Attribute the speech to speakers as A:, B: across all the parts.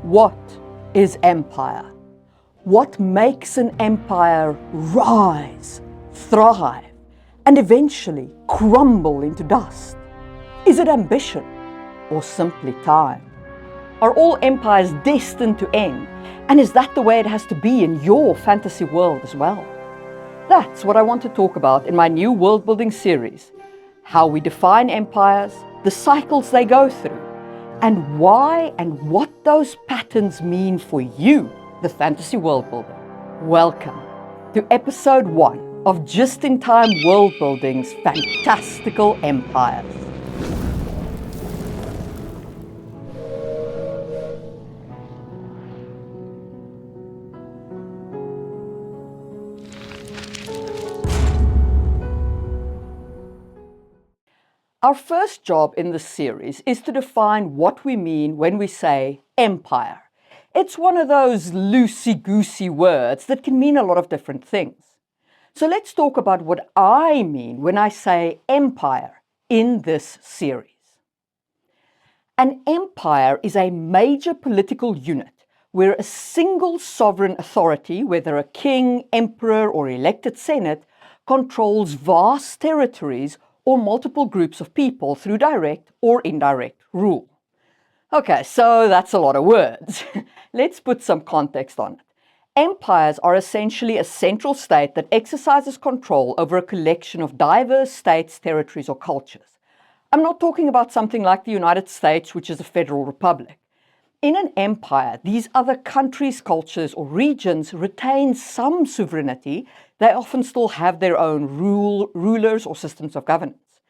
A: What is empire? What makes an empire rise, thrive, and eventually crumble into dust? Is it ambition or simply time? Are all empires destined to end? And is that the way it has to be in your fantasy world as well? That's what I want to talk about in my new world building series. How we define empires, the cycles they go through, and why and what those patterns mean for you, the fantasy world builder. Welcome to episode 1 of Just-in-Time World Building's Fantastical Empires. Our first job in this series is to define what we mean when we say empire. It's one of those loosey-goosey words that can mean a lot of different things. So let's talk about what I mean when I say empire in this series. An empire is a major political unit where a single sovereign authority, whether a king, emperor, or elected senate, controls vast territories or multiple groups of people through direct or indirect rule. Okay, so that's a lot of words. Let's put some context on it. Empires are essentially a central state that exercises control over a collection of diverse states, territories, or cultures. I'm not talking about something like the United States, which is a federal republic. In an empire, these other countries, cultures, or regions retain some sovereignty. They often still have their own rulers or systems of governance.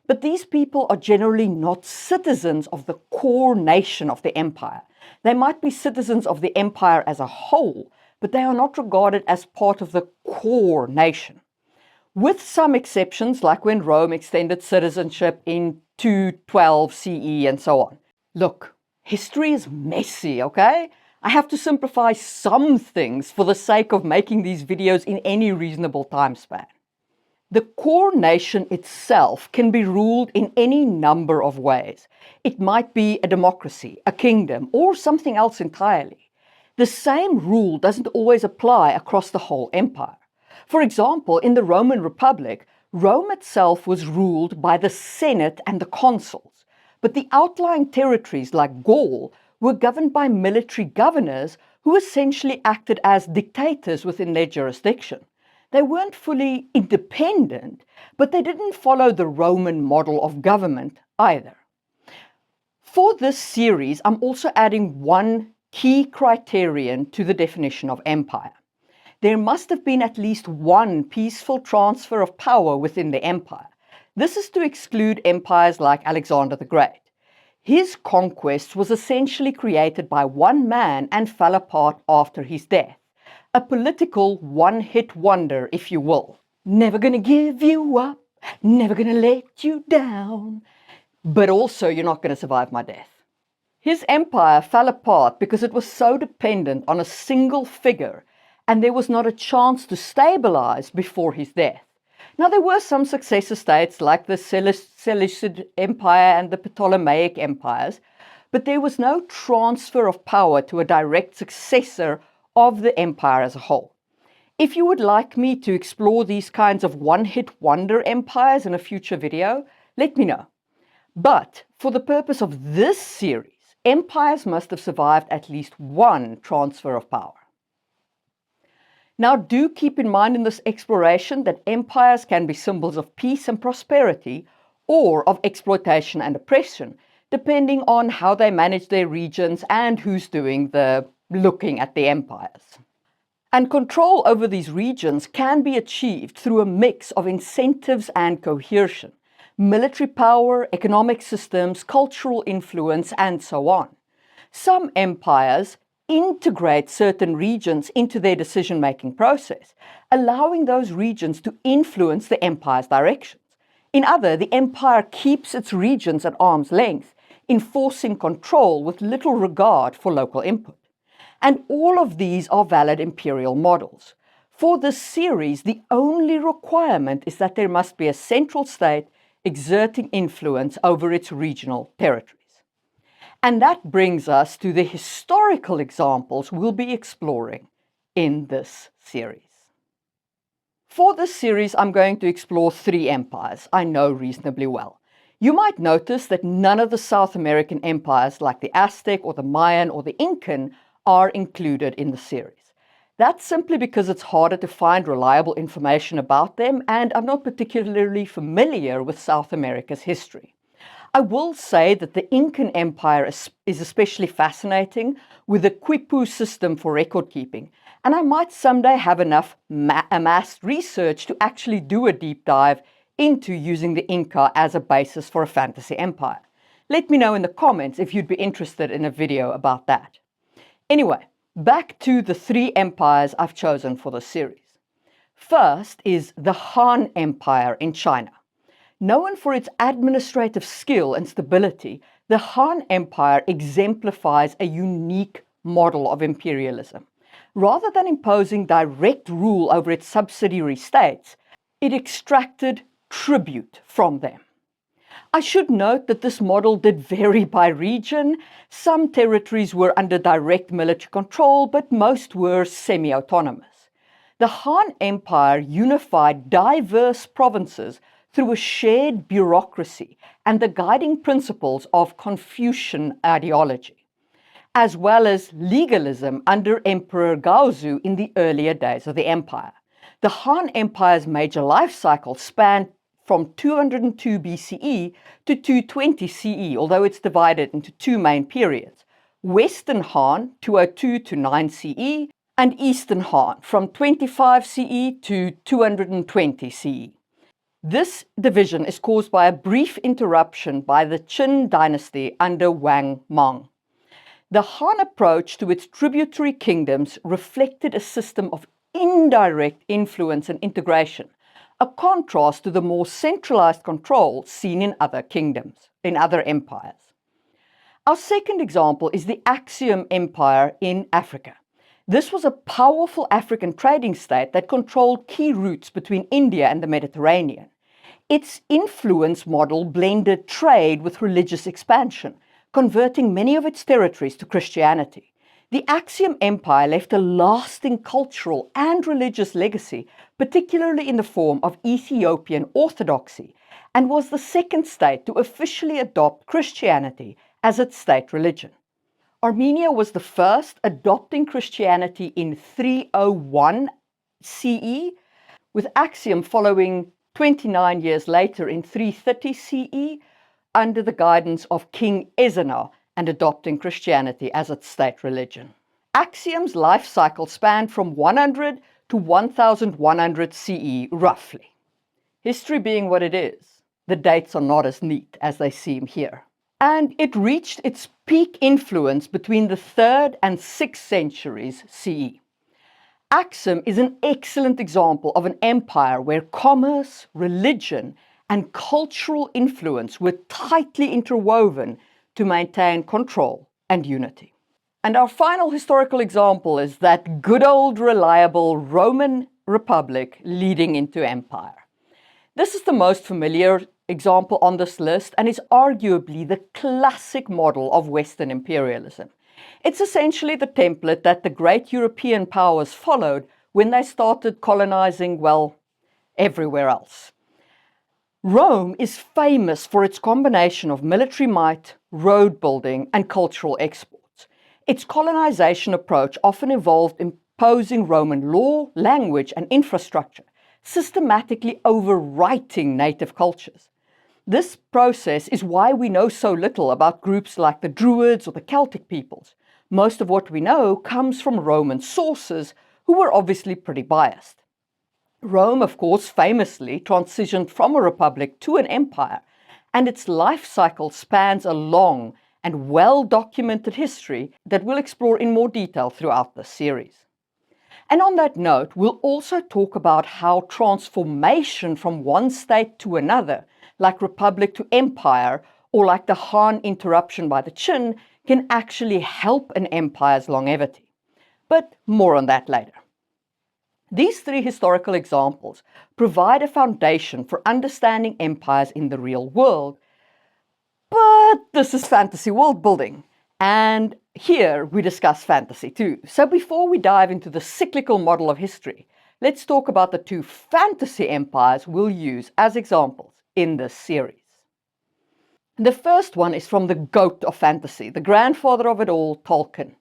A: But these people are generally not citizens of the core nation of the empire. They might be citizens of the empire as a whole, but they are not regarded as part of the core nation. With some exceptions, like when Rome extended citizenship in 212 CE and so on. Look, history is messy, okay? I have to simplify some things for the sake of making these videos in any reasonable time span. The core nation itself can be ruled in any number of ways. It might be a democracy, a kingdom, or something else entirely. The same rule doesn't always apply across the whole empire. For example, in the Roman Republic, Rome itself was ruled by the Senate and the consuls, but the outlying territories like Gaul were governed by military governors who essentially acted as dictators within their jurisdiction. They weren't fully independent, but they didn't follow the Roman model of government either. For this series, I'm also adding one key criterion to the definition of empire. There must have been at least one peaceful transfer of power within the empire. This is to exclude empires like Alexander the Great. His conquest was essentially created by one man and fell apart after his death. A political one-hit wonder, if you will. Never gonna give you up, never gonna let you down, but also you're not gonna survive my death. His empire fell apart because it was so dependent on a single figure, and there was not a chance to stabilize before his death. Now, there were some successor states like the Seleucid Empire and the Ptolemaic empires, but there was no transfer of power to a direct successor of the empire as a whole. If you would like me to explore these kinds of one-hit wonder empires in a future video, let me know. But for the purpose of this series, empires must have survived at least one transfer of power. Now, do keep in mind in this exploration that empires can be symbols of peace and prosperity or of exploitation and oppression, depending on how they manage their regions and who's doing the looking at the empires. And control over these regions can be achieved through a mix of incentives and coercion, military power, economic systems, cultural influence, and so on. Some empires integrate certain regions into their decision-making process, allowing those regions to influence the empire's directions. In others, the empire keeps its regions at arm's length, enforcing control with little regard for local input. And all of these are valid imperial models. For this series, the only requirement is that there must be a central state exerting influence over its regional territories. And that brings us to the historical examples we'll be exploring in this series. For this series, I'm going to explore 3 empires I know reasonably well. You might notice that none of the South American empires like the Aztec or the Mayan or the Incan are included in the series. That's simply because it's harder to find reliable information about them, and I'm not particularly familiar with South America's history. I will say that the Incan Empire is especially fascinating, with the quipu system for record keeping, and I might someday have enough amassed research to actually do a deep dive into using the Inca as a basis for a fantasy empire. Let me know in the comments if you'd be interested in a video about that. Anyway, back to the 3 empires I've chosen for this series. First is the Han Empire in China. Known for its administrative skill and stability, the Han Empire exemplifies a unique model of imperialism. Rather than imposing direct rule over its subsidiary states, it extracted tribute from them. I should note that this model did vary by region. Some territories were under direct military control, but most were semi-autonomous. The Han Empire unified diverse provinces through a shared bureaucracy and the guiding principles of Confucian ideology, as well as legalism under Emperor Gaozu in the earlier days of the empire. The Han Empire's major life cycle spanned from 202 BCE to 220 CE, although it's divided into 2 main periods: Western Han, 202 to 9 CE, and Eastern Han, from 25 CE to 220 CE. This division is caused by a brief interruption by the Qin dynasty under Wang Mang. The Han approach to its tributary kingdoms reflected a system of indirect influence and integration, a contrast to the more centralized control seen in other kingdoms, in other empires. Our second example is the Axiom Empire in Africa. This was a powerful African trading state that controlled key routes between India and the Mediterranean. Its influence model blended trade with religious expansion, converting many of its territories to Christianity. The Axiom Empire left a lasting cultural and religious legacy, particularly in the form of Ethiopian Orthodoxy, and was the second state to officially adopt Christianity as its state religion. Armenia was the first, adopting Christianity in 301 CE, with Axiom following 29 years later in 330 CE under the guidance of King Ezana and adopting Christianity as its state religion. Axiom's life cycle spanned from 100 to 1100 CE roughly. History being what it is, the dates are not as neat as they seem here. And it reached its peak influence between the 3rd and 6th centuries CE. Axiom is an excellent example of an empire where commerce, religion, and cultural influence were tightly interwoven to maintain control and unity. And our final historical example is that good old reliable Roman Republic leading into empire. This is the most familiar example on this list and is arguably the classic model of Western imperialism. It's essentially the template that the great European powers followed when they started colonizing, well, everywhere else. Rome is famous for its combination of military might, road building, and cultural exports. Its colonization approach often involved imposing Roman law, language, and infrastructure, systematically overwriting native cultures. This process is why we know so little about groups like the Druids or the Celtic peoples. Most of what we know comes from Roman sources, who were obviously pretty biased. Rome, of course, famously transitioned from a republic to an empire, and its life cycle spans a long and well-documented history that we'll explore in more detail throughout this series. And on that note, we'll also talk about how transformation from one state to another, like republic to empire, or like the Han interruption by the Qin, can actually help an empire's longevity. But more on that later. These 3 historical examples provide a foundation for understanding empires in the real world. But this is fantasy world building, And here we discuss fantasy too. So before we dive into the cyclical model of history, let's talk about the two fantasy empires we'll use as examples in this series. The first one is from the goat of fantasy, the grandfather of it all, Tolkien.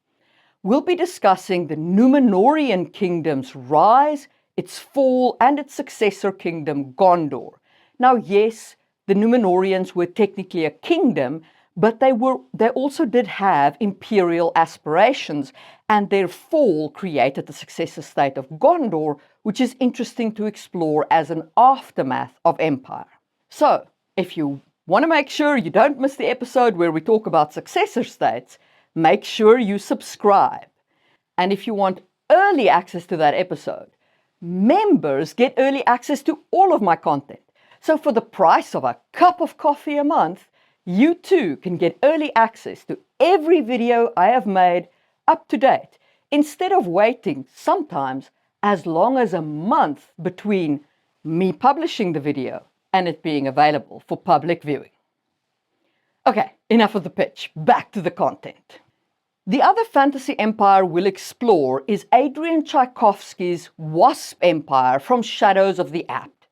A: We'll be discussing the Númenórean kingdom's rise, its fall, and its successor kingdom, Gondor. Now, yes, the Númenóreans were technically a kingdom, but they also did have imperial aspirations, and their fall created the successor state of Gondor, which is interesting to explore as an aftermath of empire. So, if you want to make sure you don't miss the episode where we talk about successor states, make sure you subscribe. And if you want early access to that episode, members get early access to all of my content. So for the price of a cup of coffee a month, you too can get early access to every video I have made up to date, instead of waiting sometimes as long as a month between me publishing the video and it being available for public viewing. Okay, enough of the pitch, back to the content. The other fantasy empire we'll explore is Adrian Tchaikovsky's Wasp Empire from Shadows of the Apt.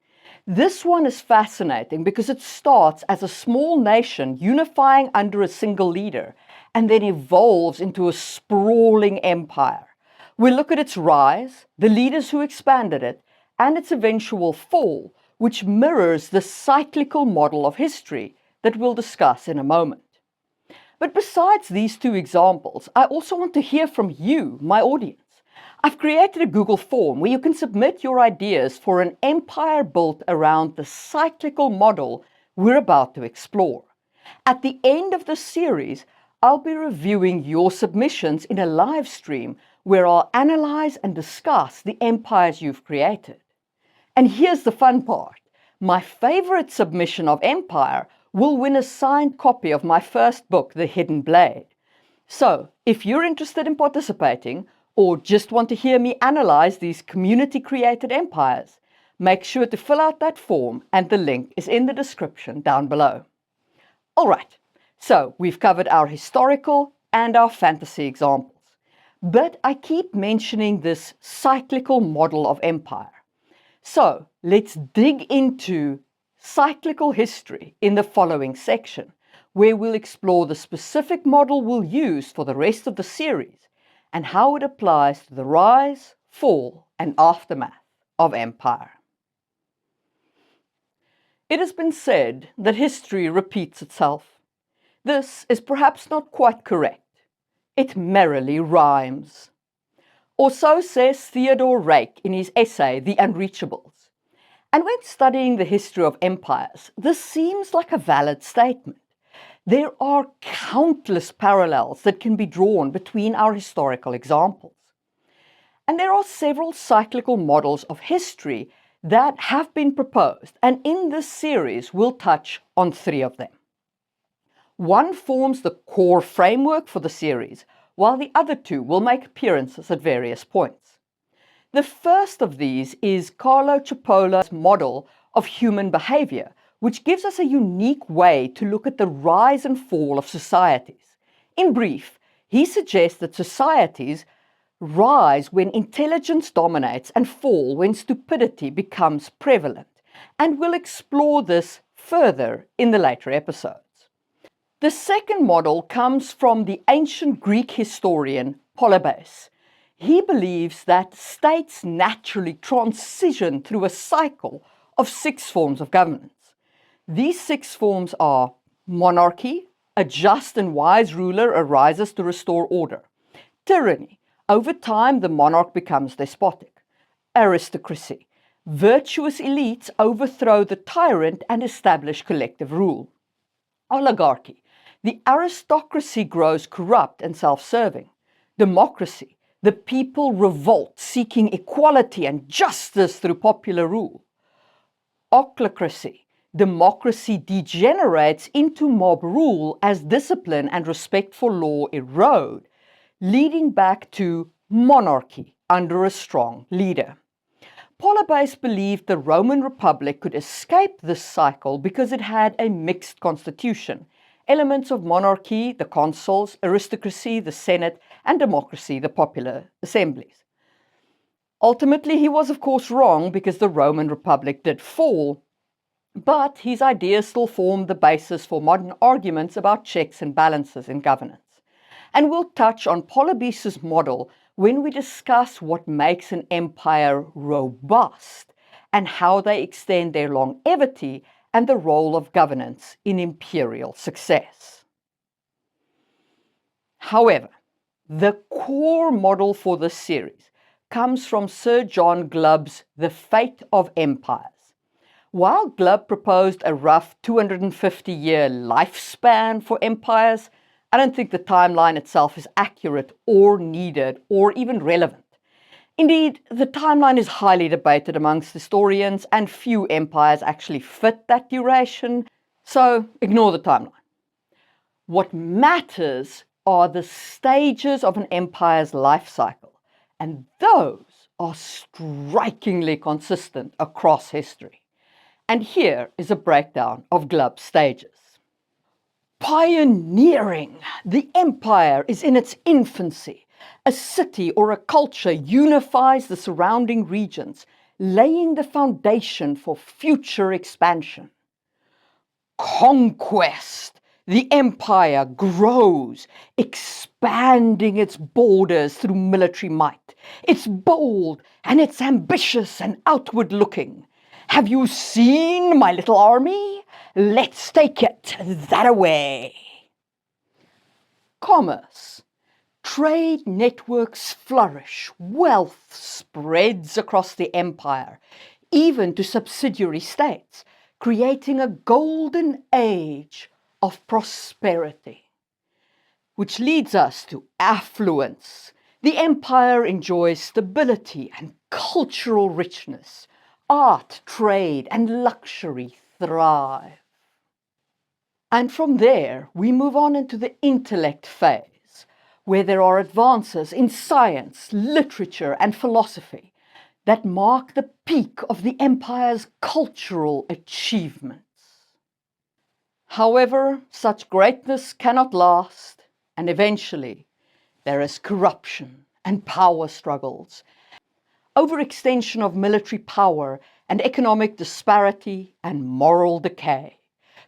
A: This one is fascinating because it starts as a small nation unifying under a single leader and then evolves into a sprawling empire. We'll look at its rise, the leaders who expanded it, and its eventual fall, which mirrors the cyclical model of history that we'll discuss in a moment. But besides these two examples, I also want to hear from you, my audience. I've created a Google form where you can submit your ideas for an empire built around the cyclical model we're about to explore. At the end of the series, I'll be reviewing your submissions in a live stream where I'll analyze and discuss the empires you've created. And here's the fun part. My favorite submission of empire will win a signed copy of my first book, The Hidden Blade. So, if you're interested in participating, or just want to hear me analyze these community-created empires, make sure to fill out that form, and the link is in the description down below. All right, so we've covered our historical and our fantasy examples. But I keep mentioning this cyclical model of empire. So let's dig into cyclical history in the following section, where we'll explore the specific model we'll use for the rest of the series and how it applies to the rise, fall, and aftermath of empire. It has been said that history repeats itself. This is perhaps not quite correct. It merrily rhymes. Or so says Theodore Rake in his essay, The Unreachables. And when studying the history of empires, this seems like a valid statement. There are countless parallels that can be drawn between our historical examples. And there are several cyclical models of history that have been proposed, and in this series we'll touch on 3 of them. One forms the core framework for the series, while the other 2 will make appearances at various points. The first of these is Carlo Cipolla's model of human behavior, which gives us a unique way to look at the rise and fall of societies. In brief, he suggests that societies rise when intelligence dominates and fall when stupidity becomes prevalent, and we'll explore this further in the later episodes. The second model comes from the ancient Greek historian Polybus. He believes that states naturally transition through a cycle of 6 forms of governance. These 6 forms are monarchy, a just and wise ruler arises to restore order. Tyranny, over time the monarch becomes despotic. Aristocracy, virtuous elites overthrow the tyrant and establish collective rule. Oligarchy, the aristocracy grows corrupt and self-serving. Democracy, the people revolt, seeking equality and justice through popular rule. Ochlocracy, democracy degenerates into mob rule as discipline and respect for law erode, leading back to monarchy under a strong leader. Polybus believed the Roman Republic could escape this cycle because it had a mixed constitution, elements of monarchy, the consuls, aristocracy, the Senate, and democracy, the popular assemblies. Ultimately, he was of course wrong because the Roman Republic did fall, but his ideas still form the basis for modern arguments about checks and balances in governance. And we'll touch on Polybius's model when we discuss what makes an empire robust and how they extend their longevity and the role of governance in imperial success. However, the core model for this series comes from Sir John Glubb's The Fate of Empires. While Glubb proposed a rough 250-year lifespan for empires, I don't think the timeline itself is accurate or needed or even relevant. Indeed, the timeline is highly debated amongst historians and few empires actually fit that duration, so ignore the timeline. What matters are the stages of an empire's life cycle, and those are strikingly consistent across history. And here is a breakdown of Glubb's stages. Pioneering. The empire is in its infancy. A city or a culture unifies the surrounding regions, laying the foundation for future expansion. Conquest. The empire grows, expanding its borders through military might. It's bold and it's ambitious and outward-looking. Have you seen my little army? Let's take it that away. Commerce. Trade networks flourish, wealth spreads across the empire, even to subsidiary states, creating a golden age of prosperity. Which leads us to affluence. The empire enjoys stability and cultural richness. Art, trade, and luxury thrive. And from there, we move on into the intellect phase, where there are advances in science, literature, and philosophy that mark the peak of the empire's cultural achievements. However, such greatness cannot last, and eventually there is corruption and power struggles, overextension of military power and economic disparity and moral decay.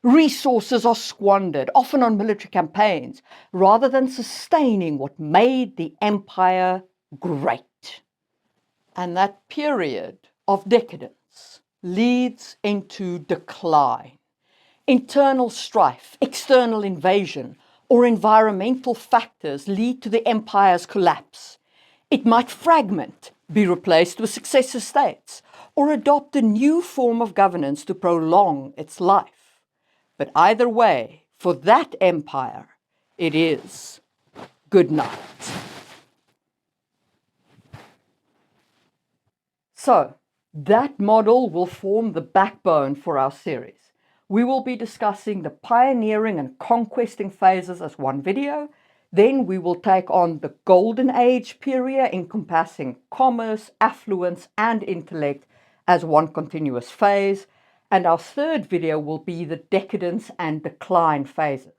A: Resources are squandered, often on military campaigns, rather than sustaining what made the empire great. And that period of decadence leads into decline. Internal strife, external invasion, or environmental factors lead to the empire's collapse. It might fragment, be replaced with successor states, or adopt a new form of governance to prolong its life. But either way, for that empire, it is good night. So, that model will form the backbone for our series. We will be discussing the pioneering and conquesting phases as one video. Then we will take on the Golden Age period encompassing commerce, affluence, and intellect as one continuous phase. And our third video will be the decadence and decline phases.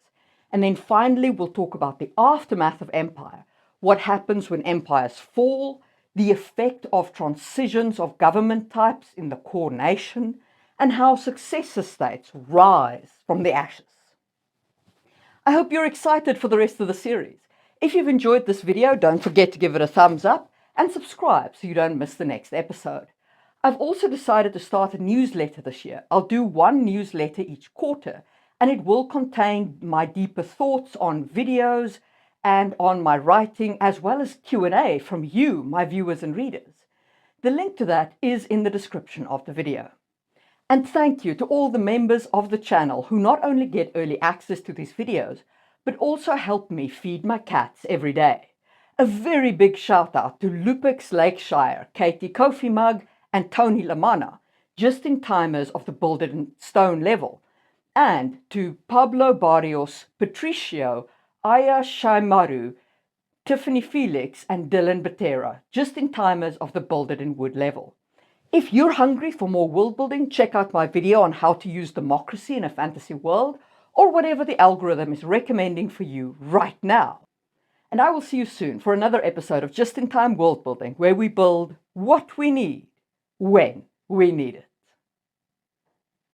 A: And then finally, we'll talk about the aftermath of empire, what happens when empires fall, the effect of transitions of government types in the core nation, and how successor states rise from the ashes. I hope you're excited for the rest of the series. If you've enjoyed this video, don't forget to give it a thumbs up and subscribe so you don't miss the next episode. I've also decided to start a newsletter this year. I'll do one newsletter each quarter, and it will contain my deeper thoughts on videos and on my writing, as well as Q&A from you, my viewers and readers. The link to that is in the description of the video. And thank you to all the members of the channel who not only get early access to these videos, but also help me feed my cats every day. A very big shout out to Lupix Lakeshire, Katie Kofi Mug, and Tony Lamana, just-in-timers of the Builded in Stone level, and to Pablo Barrios, Patricio, Aya Shaimaru, Tiffany Felix, and Dylan Batera, just-in-timers of the Builded in Wood level. If you're hungry for more world building, check out my video on how to use democracy in a fantasy world, or whatever the algorithm is recommending for you right now. And I will see you soon for another episode of Just in Time World Building, where we build what we need when we need it.